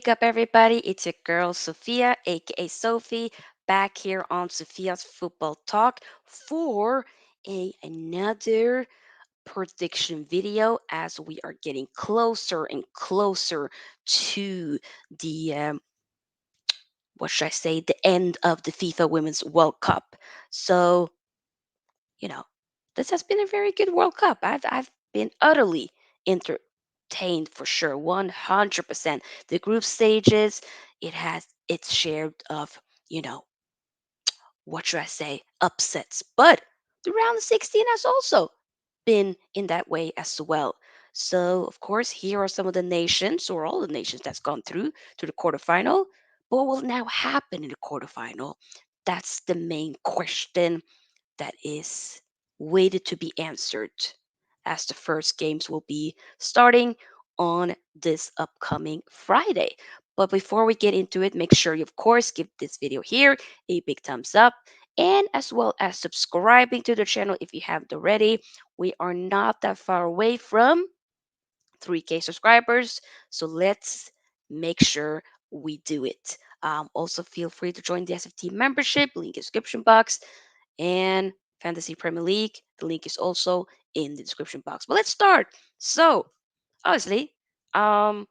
wake up, everybody? It's your girl, Sophia, aka Sophie, back here on Sophia's Football Talk for another prediction video as we are getting closer and closer to the, what should I say, the end of the FIFA Women's World Cup. So, you know, this has been a very good World Cup. I've been utterly entertained for sure, 100%. The group stages, it has its share of, you know, what should I say, upsets. But the round of 16 has also been in that way as well. So, of course, here are some of the nations, or all the nations that's gone through to the quarterfinal. But what will now happen in the quarterfinal? That's the main question that is waited to be answered, as the first games will be starting on this upcoming Friday. But before we get into it, make sure you, of course, give this video here a big thumbs up and as well as subscribing to the channel if you haven't already. We are not that far away from 3K subscribers, so let's make sure we do it. Also, feel free to join the SFT membership, link in the description box, and Fantasy Premier League. The link is also in the description box. But let's start. So, obviously, um,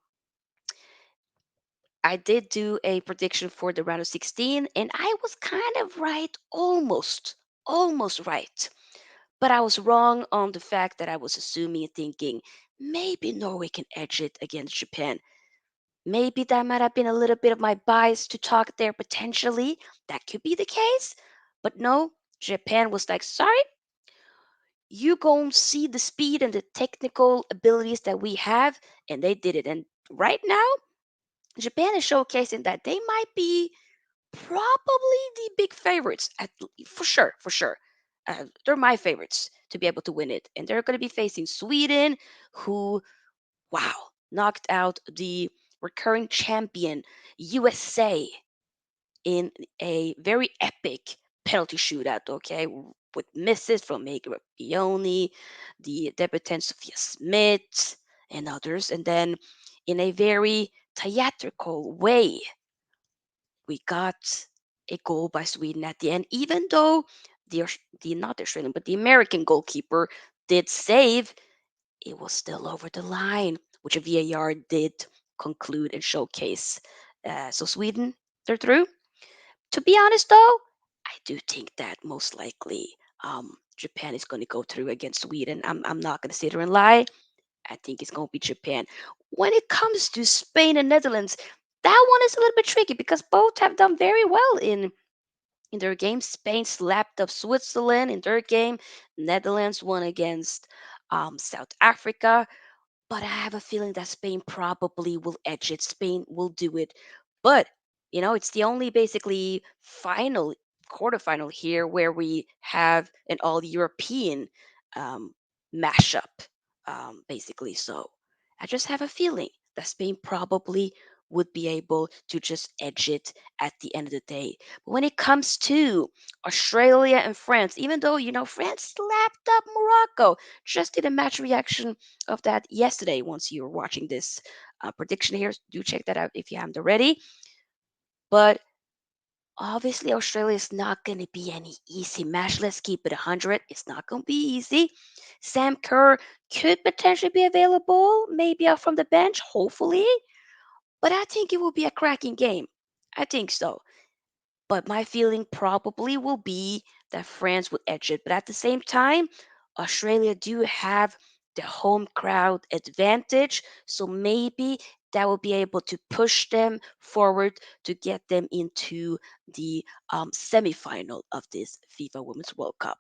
I did do a prediction for the round of 16, and I was kind of right, almost right. But I was wrong on the fact that I was assuming and thinking maybe Norway can edge it against Japan. Maybe that might have been a little bit of my bias to talk there potentially. That could be the case. But no, Japan was like, sorry, you gon' see the speed and the technical abilities that we have, and they did it. And right now, Japan is showcasing that they might be probably the big favorites for sure. They're my favorites to be able to win it, and they're going to be facing Sweden, who, wow, knocked out the recurring champion USA in a very epic penalty shootout, okay, with misses from Megan Rapinoe, the debutant Sophia Smith, and others. And then in a very theatrical way, we got a goal by Sweden at the end, even though the not the Australian, but the American goalkeeper did save, it was still over the line, which a VAR did conclude and showcase. So Sweden, they're through. To be honest, though, I do think that most likely Japan is going to go through against Sweden. I'm not going to sit there and lie. I think it's going to be Japan. When it comes to Spain and Netherlands, that one is a little bit tricky because both have done very well in their games. Spain slapped up Switzerland in their game. Netherlands won against South Africa, but I have a feeling that Spain probably will edge it. Spain will do it. But, it's the only basically final, quarterfinal here where we have an all European um, mashup, basically. So I just have a feeling that Spain probably would be able to just edge it at the end of the day. But when it comes to Australia and France, even though, France slapped up Morocco, just did a match reaction of that yesterday. Once you're watching this prediction here, do check that out if you haven't already. But obviously, Australia is not going to be any easy match. Let's keep it 100. It's not going to be easy. Sam Kerr could potentially be available, maybe out from the bench, hopefully. But I think it will be a cracking game. I think so. But my feeling probably will be that France will edge it. But at the same time, Australia do have the home crowd advantage. So maybe that will be able to push them forward to get them into the semifinal of this FIFA Women's World Cup.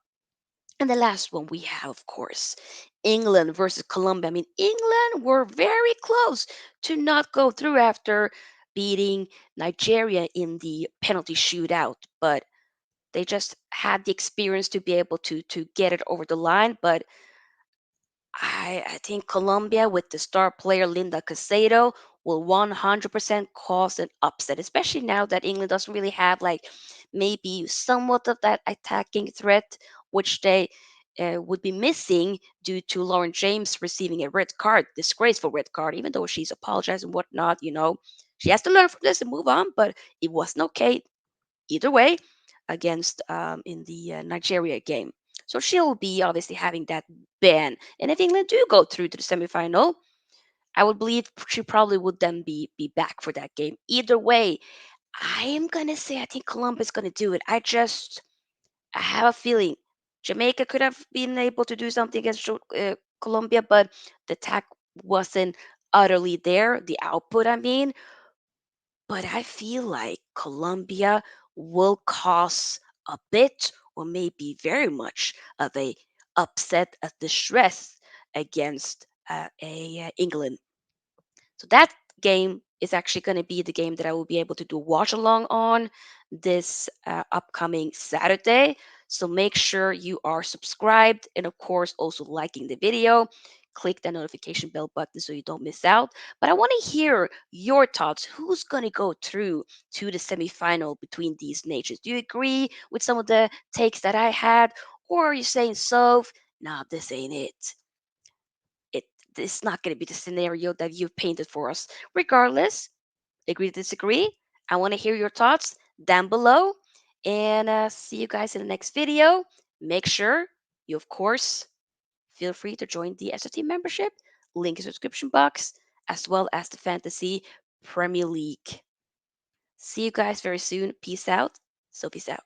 And the last one we have, of course, England versus Colombia. I mean, England were very close to not go through after beating Nigeria in the penalty shootout, but they just had the experience to be able to get it over the line. But I think Colombia with the star player Linda Casado will 100% cause an upset, especially now that England doesn't really have like maybe somewhat of that attacking threat, which they would be missing due to Lauren James receiving a red card, disgraceful red card, even though she's apologized and whatnot. She has to learn from this and move on, but it wasn't okay either way against in the Nigeria game. So she'll be obviously having that ban. And if England do go through to the semifinal, I would believe she probably would then be back for that game. Either way, I am gonna say I think Colombia is gonna do it. I have a feeling Jamaica could have been able to do something against Colombia, but the attack wasn't utterly there. The output, I mean, but I feel like Colombia will cause a bit or maybe very much of a upset, a distress against England. So that game is actually going to be the game that I will be able to do watch along on this upcoming Saturday. So make sure you are subscribed and, of course, also liking the video. Click that notification bell button so you don't miss out. But I want to hear your thoughts. Who's going to go through to the semifinal between these nations? Do you agree with some of the takes that I had? Or are you saying, so, nah, this ain't it? it it's not going to be the scenario that you've painted for us. Regardless, agree to disagree. I want to hear your thoughts down below. And see you guys in the next video. Make sure you, of course, feel free to join the SFT membership. Link in the description box, as well as the Fantasy Premier League. See you guys very soon. Peace out. So, peace out.